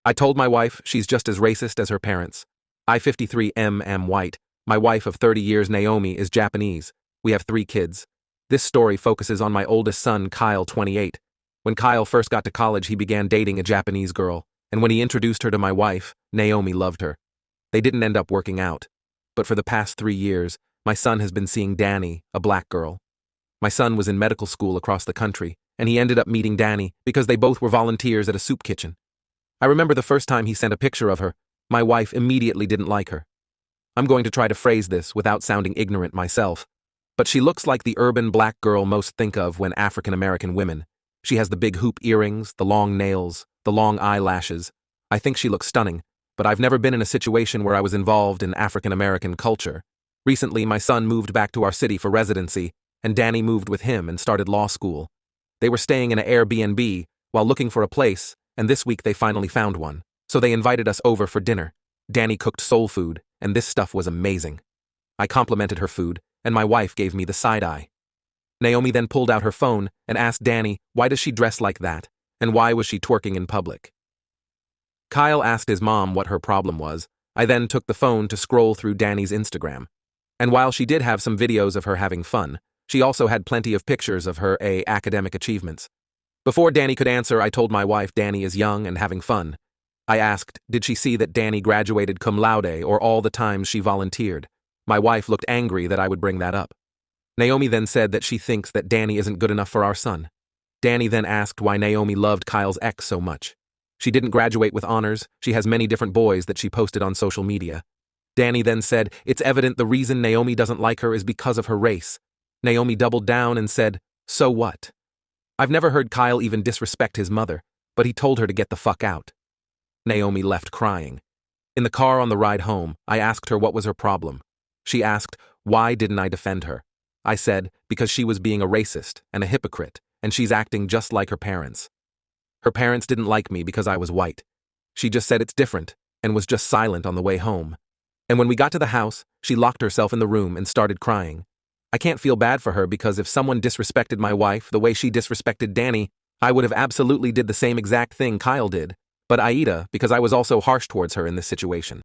I told my wife she's just as racist as her parents. I, 53, am white. My wife of 30 years, Naomi, is Japanese. We have 3 kids. This story focuses on my oldest son, Kyle, 28. When Kyle first got to college, he began dating a Japanese girl, and when he introduced her to my wife, Naomi loved her. They didn't end up working out. But for the past 3 years, my son has been seeing Danny, a black girl. My son was in medical school across the country, and he ended up meeting Danny because they both were volunteers at a soup kitchen. I remember the first time he sent a picture of her, my wife immediately didn't like her. I'm going to try to phrase this without sounding ignorant myself, but she looks like the urban black girl most think of when African American women. She has the big hoop earrings, the long nails, the long eyelashes. I think she looks stunning, but I've never been in a situation where I was involved in African American culture. Recently, my son moved back to our city for residency, and Danny moved with him and started law school. They were staying in an Airbnb while looking for a place, and this week they finally found one. So they invited us over for dinner. Danny cooked soul food, and this stuff was amazing. I complimented her food, and my wife gave me the side eye. Naomi then pulled out her phone and asked Danny why does she dress like that, and why was she twerking in public. Kyle asked his mom what her problem was. I then took the phone to scroll through Danny's Instagram. And while she did have some videos of her having fun, she also had plenty of pictures of her academic achievements. Before Danny could answer, I told my wife Danny is young and having fun. I asked, did she see that Danny graduated cum laude or all the times she volunteered? My wife looked angry that I would bring that up. Naomi then said that she thinks that Danny isn't good enough for our son. Danny then asked why Naomi loved Kyle's ex so much. She didn't graduate with honors, she has many different boys that she posted on social media. Danny then said, it's evident the reason Naomi doesn't like her is because of her race. Naomi doubled down and said, so what? I've never heard Kyle even disrespect his mother, but he told her to get the fuck out. Naomi left crying. In the car on the ride home, I asked her what was her problem. She asked, why didn't I defend her? I said, because she was being a racist and a hypocrite, and she's acting just like her parents. Her parents didn't like me because I was white. She just said it's different, and was just silent on the way home. And when we got to the house, she locked herself in the room and started crying. I can't feel bad for her because if someone disrespected my wife the way she disrespected Danny, I would have absolutely did the same exact thing Kyle did. But Aida, because I was also harsh towards her in this situation.